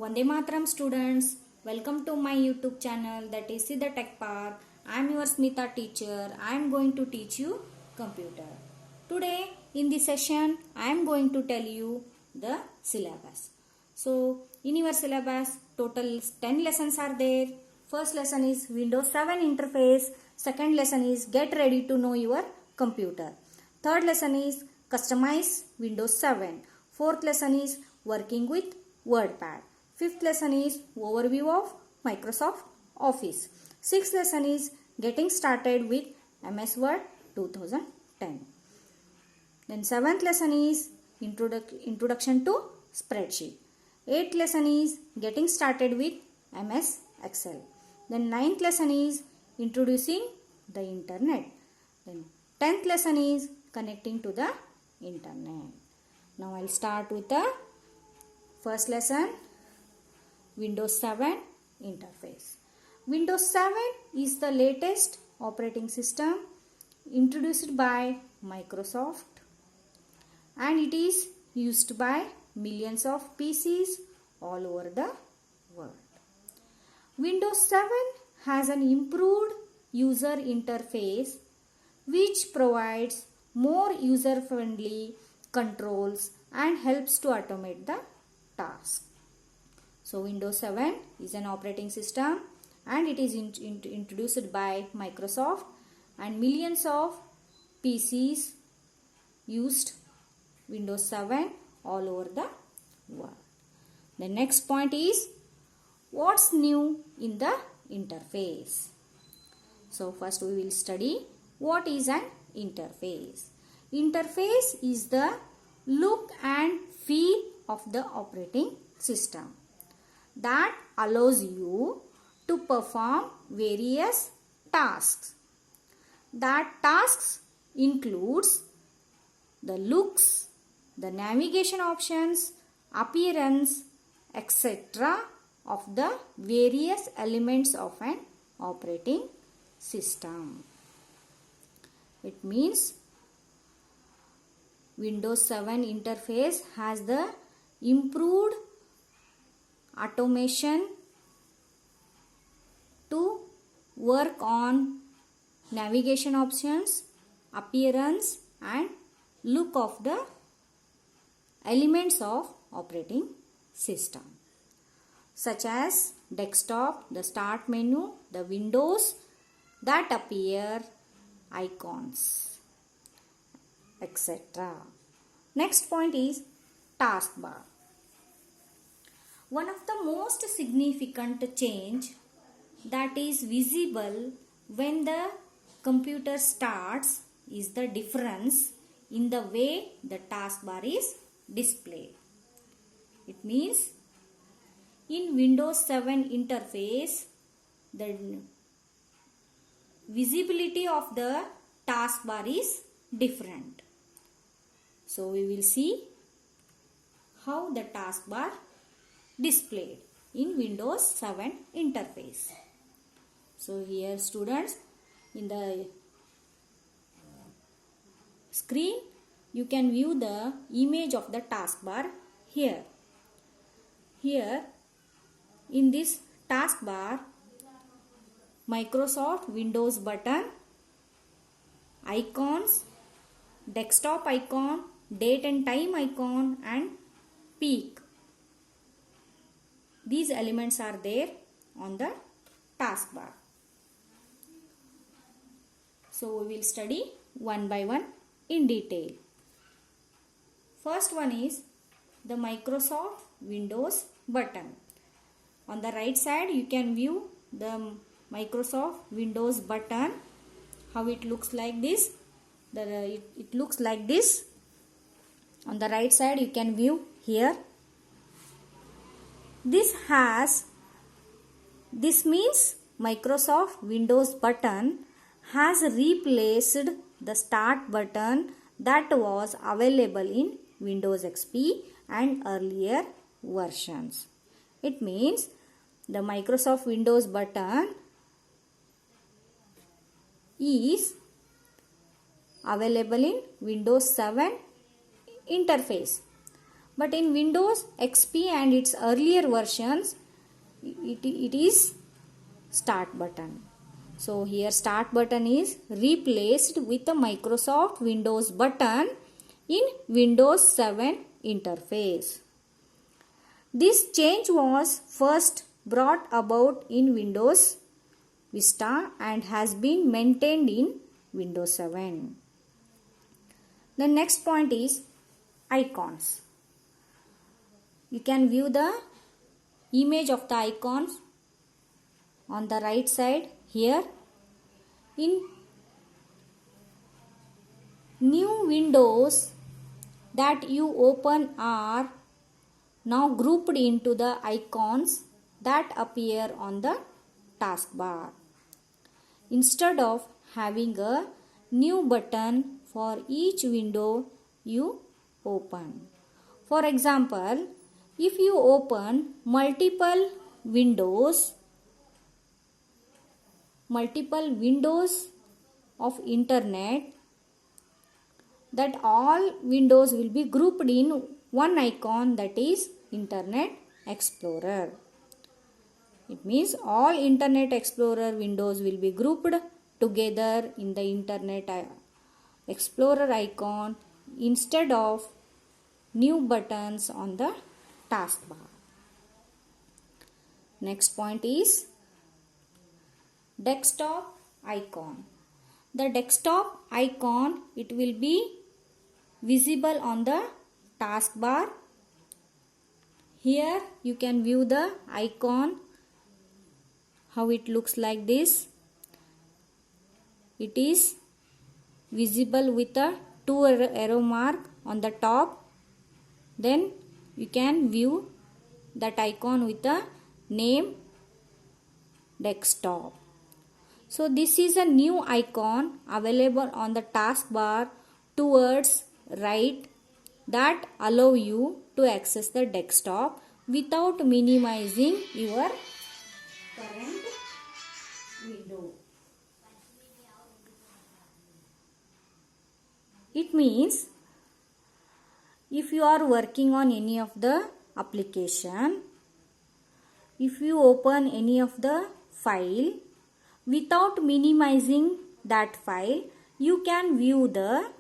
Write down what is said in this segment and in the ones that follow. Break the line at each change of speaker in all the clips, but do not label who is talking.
Vande Mataram students, welcome to my YouTube channel that is the Tech Park. I am your Smita teacher. I am going to teach you computer. Today in this session I am going to tell you the syllabus. So in your syllabus total 10 lessons are there. First lesson is Windows 7 interface. Second lesson is get ready to know your computer. Third lesson is customize Windows 7. Fourth lesson is working with WordPad. Fifth lesson is overview of Microsoft Office. Sixth lesson is getting started with MS Word 2010. Then seventh lesson is introduction to spreadsheet. Eighth lesson is getting started with MS Excel. Then ninth lesson is introducing the internet. Then 10th lesson is connecting to the internet. Now I'll start with the first lesson, Windows 7 interface. Windows 7 is the latest operating system introduced by Microsoft and it is used by millions of PCs all over the world. Windows 7 has an improved user interface which provides more user-friendly controls and helps to automate the task. So Windows 7 is an operating system and it is introduced by Microsoft and millions of PCs used Windows 7 all over the world. The next point is what's new in the interface. So first we will study what is an interface. Interface is the look and feel of the operating system that allows you to perform various tasks. That tasks includes the looks, the navigation options, appearance, etc. of the various elements of an operating system. It means Windows 7 interface has the improved automation to work on navigation options, appearance and look of the elements of operating system such as desktop, the start menu, the windows that appear, icons, etc. Next point is taskbar. One of the most significant change that is visible when the computer starts is the difference in the way the taskbar is displayed. It means in Windows 7 interface the visibility of the taskbar is different. So we will see how the taskbar displayed in Windows 7 interface. So here students, in the screen you can view the image of the taskbar here. Here in this taskbar, Microsoft Windows button, icons, desktop icon, date and time icon and peak. These elements are there on the taskbar. So we will study one by one in detail. First one is the Microsoft Windows button. On the right side you can view the Microsoft Windows button, how it looks like this. It looks like this. On the right side you can view here. This means Microsoft Windows button has replaced the start button that was available in Windows XP and earlier versions. It means the Microsoft Windows button is available in Windows 7 interface. But in Windows XP and its earlier versions, it is start button. So here start button is replaced with the Microsoft Windows button in Windows 7 interface. This change was first brought about in Windows Vista and has been maintained in Windows 7. The next point is icons. You can view the image of the icons on the right side here. In new windows that you open are now grouped into the icons that appear on the taskbar, instead of having a new button for each window you open. For example, if you open multiple windows of internet, that all windows will be grouped in one icon, that is Internet Explorer. It means all Internet Explorer windows will be grouped together in the Internet Explorer icon instead of new buttons on the taskbar. Next point is desktop icon. The desktop icon, it will be visible on the taskbar. Here you can view the icon, how it looks like this. It is visible with a 2 arrow mark on the top. Then you can view that icon with the name desktop. So this is a new icon available on the taskbar towards right that allow you to access the desktop without minimizing your current window. It means if you are working on any of the application, if you open any of the file, without minimizing that file, you can view the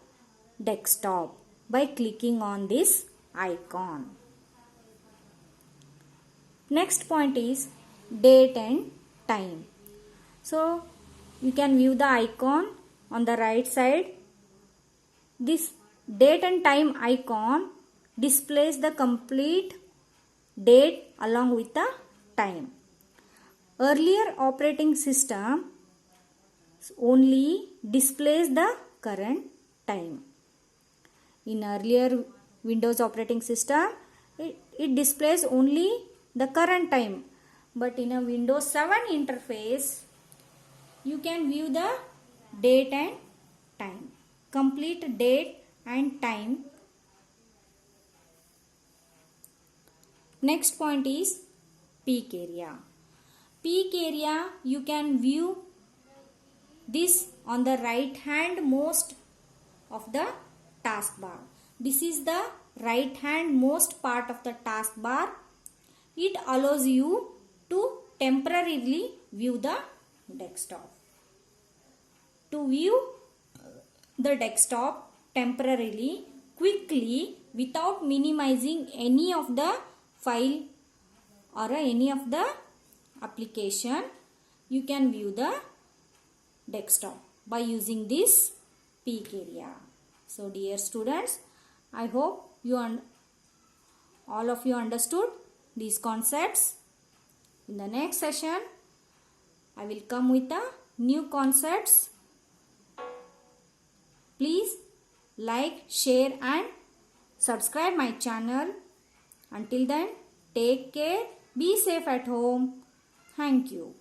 desktop by clicking on this icon. Next point is date and time. So you can view the icon on the right side. This date and time icon displays the complete date along with the time. Earlier operating system only displays the current time. In earlier Windows operating system, it displays only the current time. But in a Windows 7 interface, you can view the date and time. Complete date and time. Next point is peak area. Peak area, you can view this on the right hand most of the taskbar. This is the right hand most part of the taskbar. It allows you to temporarily view the desktop. To view the desktop temporarily, quickly, without minimizing any of the file or any of the application, you can view the desktop by using this peak area. So dear students, I hope all of you understood these concepts. In the next session, I will come with the new concepts. Please like, share and subscribe my channel. Until then, take care, be safe at home. Thank you.